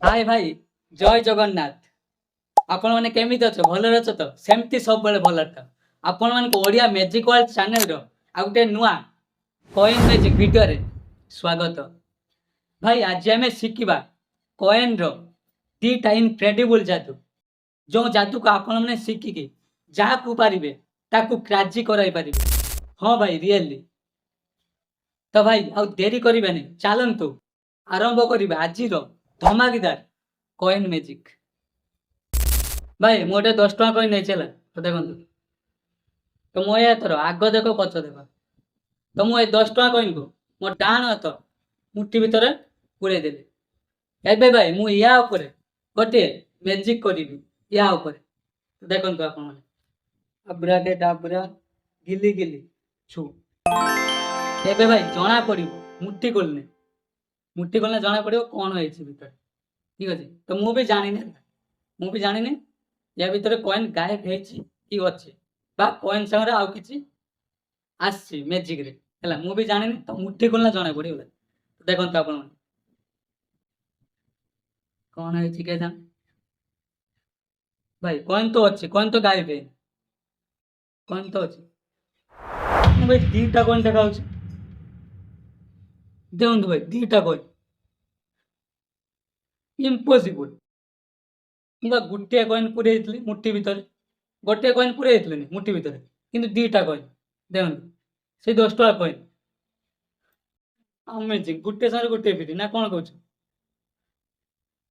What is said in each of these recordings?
हाय भाई जय जगन्नाथ। आपण मैंने केमिति अछ भलरे अछ तो सेमती सब बेले भलरे था। आपण मान को ओडिया मैजिक वर्ल्ड चैनल रो आ गुटे नुआ कॉइन मैजिक वीडियो रे स्वागत। भाई आज आमे शिखिबा कॉइन रो दीटा इनक्रेडिबल जादू। जो जादू को आपण मैंने शिखिकी जहा को पारिबे ताकू क्राजी कराई पारिबे। हाँ भाई रियली। तो भाई आ देरी करिबानी चलंतु आरंभ करिबा आज रो धमाकेदार कॉइन मैजिक। भाई मोटे 10 टଙ୍କା कॉइन नहीं चला तो देखो तो मो थर आग देख पछ देख तो मुझे 10 टଙ୍କା कॉइन को मो डाण हाथ मुठी भितर पूरे देली। एबे भाई मु या ऊपर गोटे मैजिक करी या ऊपर देखो आप अब्रा के डाबरा गिली गिली छु। एबे भाई जना पड़ो मुठी खोलने जना पड़ो कौन है भीतर। ठीक अच्छे तो मुझे जानी या भितर कॉइन गायब कि अच्छे कॉइन संगे आउ कि आसी मैजिक रे है मुझे जानी तो मुठी खोलना जना पड़गला। देखो आप कौन है क्या जान भाई कॉइन तो अच्छे कॉइन तो गायब है कॉइन तो अच्छे भाई दीटा कॉइन देखा देखो भाई दीटा कॉइन इम्पॉसिबल। गोटे कॉइन पूरे मुठी भितर गोटे कॉइन पूरे मुठी भितर किंतु दीटा कॉइन देखो से 10 टଙ୍କା कॉइन अमेजिंग गोटे सारे गोटे फिरी ना कौन कह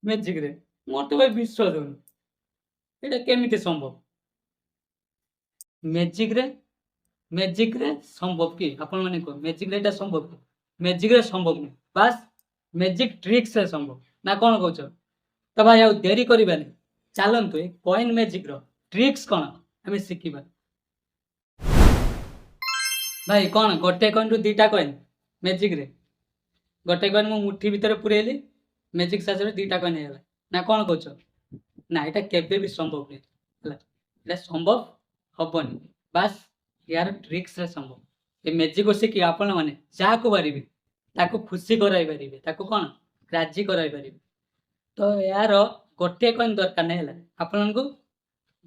मैजिक रे मोर तो भाई विश्वास होनी एटा केमिति संभव मैजिक रे संभव कि आपण माने को मैजिक रे एटा संभव कि मैजिक रे संभव नहीं बस मैजिक ट्रिक्स रे संभव ना कौन कह। तो भाई आ देरी करबानी चलतु कॉइन मैजिक रो ट्रिक्स कौन आम शिखा। भाई कौन गोटे कॉइन रु दीटा कॉइन मैजिक रे गोटे कॉइन मु मुठी भितर पुरेली मैजिक साहाଯ୍य दीटा कॉइन है ना कौन कह ना এটা केबे भी संभव नहीं है संभव हबनी बस यार ट्रिक्स रे संभव ये मैजिक शिखी आपण मैंने जहाँ को पारे ताको खुशी कराई पारे ताको कौन राजी कराई पारे। तो यार गोटे कॉइन दरकार नहीं है आपण को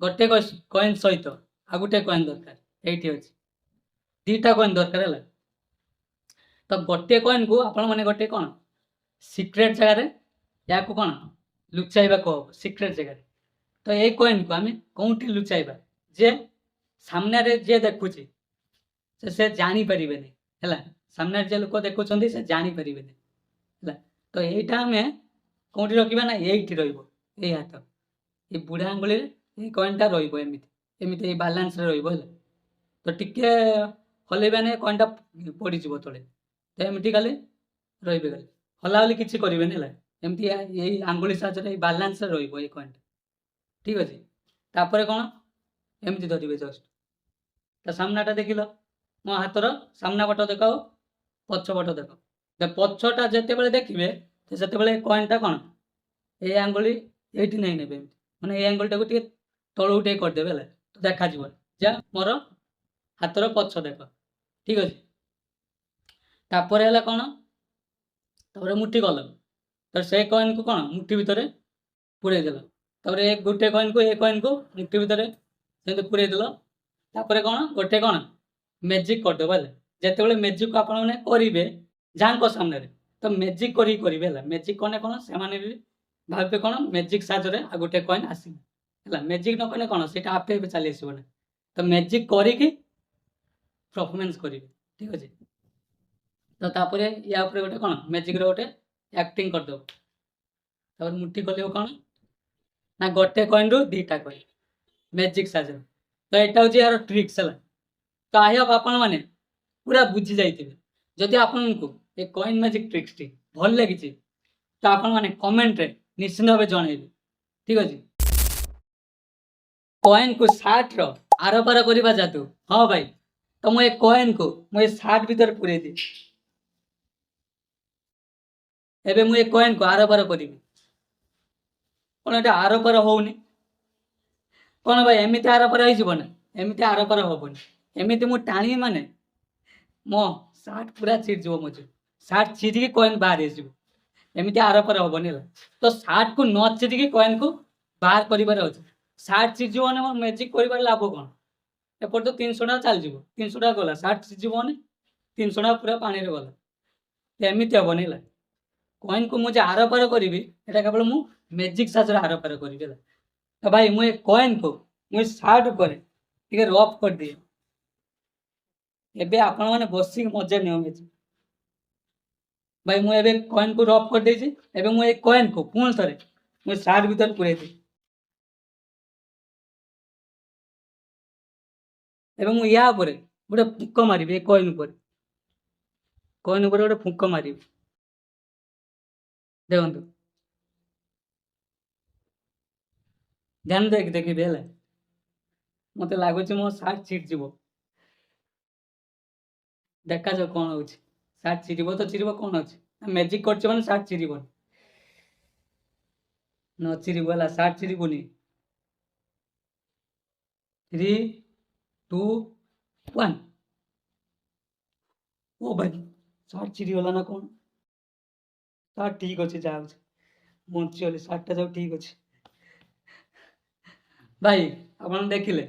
गोटे कॉइन सहित आ गोटे कॉइन दरकार ये अच्छे दीटा कॉइन दरकार है। तो गोटे कॉइन को आपण मैंने गोटे कौन सिक्रेट जगह या कौन लुचाइबा कह सिक्रेट जगह। तो ये कॉइन को आम कौटी लुचाइबा जे सामने रे जे देखुची से जानी परिबे नहीं है सामने जे लोक देखुं से जानी परिबे नहीं है। तो यहीटा आम कौटी रखा ना ये रही हाथ ये बुढ़ा आंगुली ये कॉइनटा रमिति बालांस रही तो टिके हलैबा नहीं कॉइनटा पड़ज तले तो एमती खाली रे खाली हलाहली किसी करेंगे है एमती यही आंगुली साहाଯ୍य बालांस रही कॉइनटा। ठीक अच्छे तापर कौन एमती धरवे जस्ट तो सामनाटा देख लो मो हाथर सामना पट देख पछ पट देख पछटा जिते देखिए तो से कॉइनटा कौन ये आंगुली ये नहीं ने मैंने ये आंगुलटा को तलू टे करदेवे है तो देखा जा मोर हाथर पछ देख। ठीक अच्छे तापर है कौन तापर मुठी गल तो से कॉइन को कौन मुठी भितर पूरे देल तापर एक गोटे कॉइन को मुठी भितर से पूरे देल तापर कौन गोटे कौन मैजिक करदेव है जिते मैजिक को आपने करेंगे जहाँ सामने तो मैजिक करेंगे मैजिक कने कौन से भावे कौन मैजिक साहाଯ୍य आ गोटे कॉइन आसला मैजिक न कने कौन से आपे आपे चली आसो ना तो मैजिक करी परफॉर्मेंस करेंगे। ठीक अच्छे तो तापर या गोटे कौन मैजिक गोटे एक्टिंग करदेव तापर मुठी कल कौन ना गोटे कॉइन रु दीटा कॉइन मैजिक साहाଯ୍य तो यहाँ हूँ यार ट्रिक्स है। तो आई होप आपण मैंने पूरा बुझी जाइए जदि आपन को ये कॉइन मैजिक ट्रिक्स टी भल लगी तो आपण मैंने कमेंट रे निश्चिंत भाव जनइबे। ठीक अच्छे कॉइन को सार्ट रो आर पार करवा जादू। हाँ भाई तो मुझे कॉइन को मुझे सार्ट भीतर पूरे दी एबे मुझे कॉइन को आर पार करी कौन ये आर पार होनी कौन भाई एमती आर पार होना एमती आर पार हेनी एमती मुझे टाणी माने मो सार्ट पूरा चिड़ जाव मुझे सार्ट चिड़िकी कॉइन बाहर ଏମିତି ଆରପାର ହବନି ହେଲା। ତ ସାର୍ଟକୁ ନ ଚିରିକି କଏନ୍କୁ ବାହାର କରିବାର ଅଛି। ସାର୍ଟ ଚିରିଯିବ ମାନେ ମୋର ମ୍ୟାଜିକ୍ କରିବାର ଲାଭ କ'ଣ? ଏପଟେ ତ 300 ଟଙ୍କା ଚାଲିଯିବ, 300 ଟଙ୍କା ଗଲା, ସାର୍ଟ ଚିରିଯିବ ମାନେ 300 ଟଙ୍କା ପୁରା ପାଣିରେ ଗଲା। ଏମିତି ହବନି ହେଲା। କଏନ୍କୁ ମୁଁ ଯେ ଆରପାର କରିବି ଏଇଟା କେବଳ ମୁଁ ମ୍ୟାଜିକ୍ ସାହାଯ୍ୟରେ ଆରପାର କରିବି ହେଲା। ତ ଭାଇ ମୁଁ ଏ କଏନ୍କୁ ମୁଁ ସାର୍ଟ ଉପରେ ଟିକେ ରଫ୍ କରିଦିଏ। ଏବେ ଆପଣମାନେ ବସିକି ମଜା ନିଅ ମ୍ୟାଜିକ୍। ଭାଇ ମୁଁ ଏବେ କଏନ୍କୁ ରଫ୍ କରିଦେଇଛି। ଏବେ ମୁଁ ଏ କଏନ୍କୁ ପୁଣି ଥରେ ମୁଁ ସାର୍ଟ ଭିତରେ ପୁରେଇଦେବି। ଏବେ ମୁଁ ୟା ଉପରେ ଗୋଟେ ଫୁଙ୍କ ମାରିବି, ଏ କଏନ୍ ଉପରେ ଗୋଟେ ଫୁଙ୍କ ମାରିବି। ଦେଖନ୍ତୁ, ଧ୍ୟାନ ଦେଇକି ଦେଖିବି ହେଲା। ମତେ ଲାଗୁଛି ମୋ ସାର୍ଟ ଚିରିଯିବ। ଦେଖାଯାଉ କ'ଣ ହଉଛି। ସାର୍ଟ ଚିରିବ ତ ଚିରିବ, କ'ଣ ଅଛି। ମ୍ୟାଜିକ୍ କରିଛି ମାନେ ସାର୍ଟ ଚିରିବନି। ନ ଚିରିବ ହେଲା, ସାର୍ଟ ଚିରିବନି। 3, 2, 1। ଓ ଭାଇ ସାର୍ଟ ଚିରିଗଲା ନା କ'ଣ? ସାର୍ଟ ଠିକ୍ ଅଛି, ଯାହା ହଉଛି ବଞ୍ଚିଗଲି, ସାର୍ଟଟା ଯାଉ ଠିକ୍ ଅଛି। ଭାଇ ଆପଣ ଦେଖିଲେ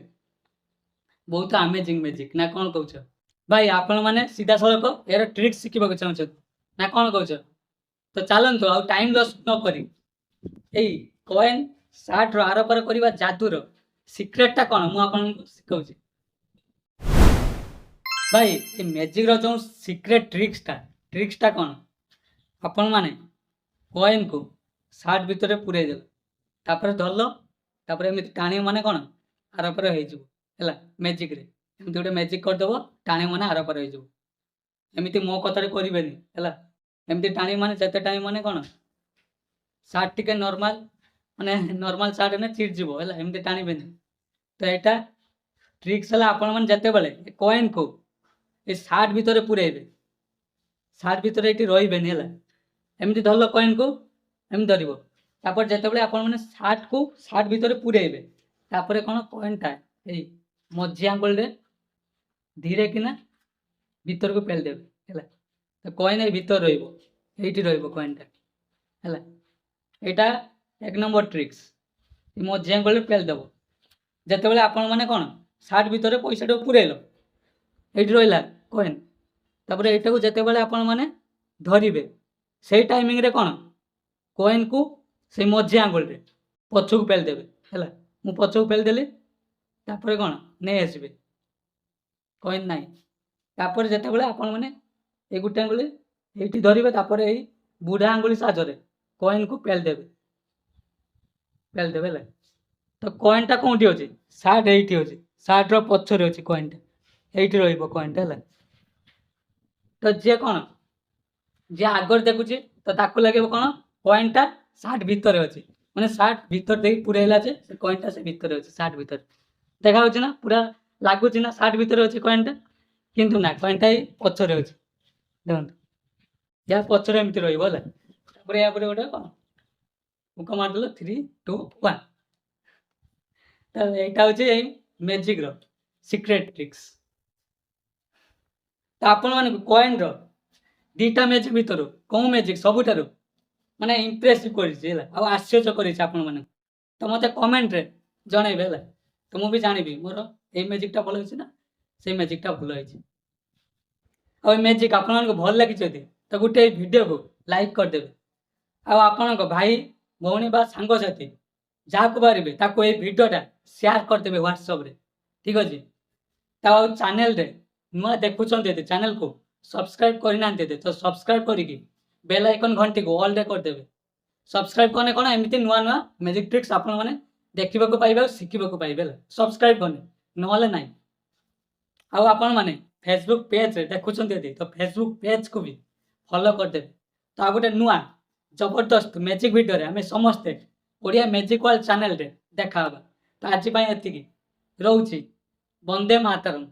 ବହୁତ ଆମେଜିଂ ମ୍ୟାଜିକ୍ ନା କ'ଣ କହୁଛ? ଭାଇ ଆପଣମାନେ ସିଧାସଳଖ ଏହାର ଟ୍ରିକ୍ ଶିଖିବାକୁ ଚାହୁଁଛନ୍ତି ନା କ'ଣ କହୁଛ? ତ ଚାଲନ୍ତୁ ଆଉ ଟାଇମ୍ ଲସ୍ ନ କରି ଏଇ କଏନ୍ ସାର୍ଟର ଆରପାର କରିବା ଯାଦୁର ସିକ୍ରେଟଟା କ'ଣ ମୁଁ ଆପଣଙ୍କୁ ଶିଖାଉଛି। ଭାଇ ଏ ମ୍ୟାଜିକ୍ର ଯେଉଁ ସିକ୍ରେଟ୍ ଟ୍ରିକ୍ସଟା କ'ଣ? ଆପଣମାନେ କଏନ୍କୁ ସାର୍ଟ ଭିତରେ ପୁରେଇ ଦେଲ, ତାପରେ ଧରିଲ, ତାପରେ ଏମିତି ଟାଣିବ ମାନେ କ'ଣ ଆରପାର ହେଇଯିବ ହେଲା। ମ୍ୟାଜିକ୍ରେ ଏମିତି ଗୋଟେ ମ୍ୟାଜିକ୍ କରିଦେବ, ଟାଣିବ ମାନେ ଆରପାର ହେଇଯିବ। ଏମିତି ମୋ କଥାରେ କରିବେନି ହେଲା। ଏମିତି ଟାଣିବ ମାନେ ଯେତେ ଟାଣିବ ମାନେ କ'ଣ ସାର୍ଟ ଟିକେ ନର୍ମାଲ ସାର୍ଟ ହେଲେ ଚିରିଯିବ ହେଲା। ଏମିତି ଟାଣିବେନି। ତ ଏଇଟା ଟ୍ରିକ୍ସ ହେଲା, ଆପଣମାନେ ଯେତେବେଳେ ଏ କଏନ୍କୁ ଏ ସାର୍ଟ ଭିତରେ ପୁରେଇବେ, ସାର୍ଟ ଭିତରେ ଏଇଠି ରହିବେନି ହେଲା। ଏମିତି ଧରିଲ କଏନ୍କୁ, ଏମିତି ଧରିବ, ତାପରେ ଯେତେବେଳେ ଆପଣମାନେ ସାର୍ଟ ଭିତରେ ପୁରେଇବେ, ତାପରେ କ'ଣ କଏନ୍ଟା ଏଇ ମଝି ଆଙ୍ଗୁଳିରେ ଧୀରେ କିନା ଭିତରକୁ ପେଳିଦେବେ ହେଲା। ତ କଏନ୍ ଏଇ ଭିତରେ ରହିବ, ଏଇଠି ରହିବ କଏନ୍ଟା ହେଲା। ଏଇଟା 1 ନମ୍ବର ଟ୍ରିକ୍ସ। ମଝି ଆଙ୍ଗୁଳିରେ ପେଳିଦେବ। ଯେତେବେଳେ ଆପଣମାନେ କ'ଣ ସାର୍ଟ ଭିତରେ ପଇସାଟାକୁ ପୁରେଇଲ, ଏଇଠି ରହିଲା କଏନ୍, ତାପରେ ଏଇଟାକୁ ଯେତେବେଳେ ଆପଣମାନେ ଧରିବେ, ସେଇ ଟାଇମିଂରେ କ'ଣ କଏନ୍କୁ ସେଇ ମଝି ଆଙ୍ଗୁଳିରେ ପଛକୁ ପେଳିଦେବେ ହେଲା। ମୁଁ ପଛକୁ ପେଳିଦେଲି, ତାପରେ କ'ଣ ନେଇ ଆସିବେ, କଏନ୍ ନାହିଁ। ତାପରେ ଯେତେବେଳେ ଆପଣମାନେ ଏଇ ଗୋଟେ ଆଙ୍ଗୁଳି ଏଇଠି ଧରିବେ, ତାପରେ ଏଇ ବୁଢ଼ା ଆଙ୍ଗୁଳି ସାହାଯ୍ୟରେ କଏନ୍କୁ ପେଳିଦେବେ ହେଲା। ତ କଏନ୍ଟା କେଉଁଠି ଅଛି? ସାର୍ଟ ଏଇଠି ଅଛି, ସାର୍ଟର ପଛରେ ଅଛି କଏନ୍ଟା, ଏଇଠି ରହିବ କଏନ୍ଟା ହେଲା। ତ ଯିଏ ଆଗରେ ଦେଖୁଛି ତ ତାକୁ ଲାଗିବ କ'ଣ କଏନ୍ଟା ସାର୍ଟ ଭିତରେ ଅଛି, ମାନେ ସାର୍ଟ ଭିତରେ ଦେଇକି ପୁରେଇଲା ଯେ ସେ କଏନ୍ଟା ସେ ଭିତରେ ଅଛି, ସାର୍ଟ ଭିତରେ ଦେଖାଯାଉଛି ନା, ପୁରା ଲାଗୁଛି ନା ସାର୍ଟ ଭିତରେ ଅଛି କଏନ୍ଟା, କିନ୍ତୁ ନା କଏନ୍ଟା ଏଇ ପଛରେ ଅଛି। ଦେଖନ୍ତୁ, ୟା ପଛରେ ଏମିତି ରହିବ ହେଲା। ତାପରେ ୟା ପରେ ଗୋଟେ କ'ଣ ଫୁଙ୍କ ମାରିଦେଲ, 3, 2, 1। ତ ଏଇଟା ହେଉଛି ଏଇ ମ୍ୟାଜିକ୍ର ସିକ୍ରେଟ୍ ଟ୍ରିକ୍ସ। ତ ଆପଣମାନଙ୍କୁ କଏନ୍ର 2ଟା ମ୍ୟାଜିକ୍ ଭିତରୁ କେଉଁ ମ୍ୟାଜିକ୍ ସବୁଠାରୁ ମାନେ ଇମ୍ପ୍ରେସିଭ୍ କରିଛି ହେଲା, ଆଉ ଆଶ୍ଚର୍ଯ୍ୟ କରିଛି ଆପଣମାନଙ୍କୁ? ତ ମୋତେ କମେଣ୍ଟରେ ଜଣାଇବେ ହେଲା। ତ ମୁଁ ବି ଜାଣିବି ମୋର ଏଇ ମ୍ୟାଜିକ୍ଟା ଭଲ ହେଇଛି ନା ସେଇ ମ୍ୟାଜିକ୍ଟା ଭଲ ହେଇଛି। ଆଉ ଏଇ ମ୍ୟାଜିକ୍ ଆପଣମାନଙ୍କୁ ଭଲ ଲାଗିଛି ଯଦି ତ ଗୋଟେ ଏଇ ଭିଡ଼ିଓକୁ ଲାଇକ୍ କରିଦେବେ। ଆଉ ଆପଣଙ୍କ ଭାଇ ଭଉଣୀ ବା ସାଙ୍ଗସାଥି ଯାହାକୁ ପାରିବେ ତାକୁ ଏଇ ଭିଡ଼ିଓଟା ସେୟାର କରିଦେବେ ହ୍ୱାଟ୍ସଆପ୍ରେ, ଠିକ୍ ଅଛି। ତ ଆଉ ଚ୍ୟାନେଲରେ ନୂଆ ଦେଖୁଛନ୍ତି ଯଦି ଚ୍ୟାନେଲକୁ ସବସ୍କ୍ରାଇବ୍ କରିନାହାନ୍ତି ଯଦି ତ ସବସ୍କ୍ରାଇବ୍ କରିକି ବେଲ୍ ଆଇକନ୍ ଘଣ୍ଟିକୁ ଅଲ୍ରେ କରିଦେବେ। ସବସ୍କ୍ରାଇବ୍ କଲେ କ'ଣ ଏମିତି ନୂଆ ମ୍ୟାଜିକ୍ ଟ୍ରିକ୍ସ ଆପଣମାନେ ଦେଖିବାକୁ ପାଇବେ ଆଉ ଶିଖିବାକୁ ପାଇବେ ହେଲା। ସବସ୍କ୍ରାଇବ୍ କଲେ, ନହେଲେ ନାହିଁ। ଆଉ ଆପଣମାନେ ଫେସବୁକ୍ ପେଜ୍ରେ ଦେଖୁଛନ୍ତି ଯଦି ତ ଫେସବୁକ୍ ପେଜ୍କୁ ବି ଫଲୋ କରିଦେବେ। ତ ଆଉ ଗୋଟେ ନୂଆ ଜବରଦସ୍ତ ମ୍ୟାଜିକ୍ ଭିଡ଼ିଓରେ ଆମେ ସମସ୍ତେ ଓଡ଼ିଆ ମ୍ୟାଜିକ୍ ୱାର୍ଲ୍ଡ ଚ୍ୟାନେଲରେ ଦେଖା ହେବା। ତ ଆଜି ପାଇଁ ଏତିକି, ରହୁଛି। ବନ୍ଦେ ମାତରମ୍।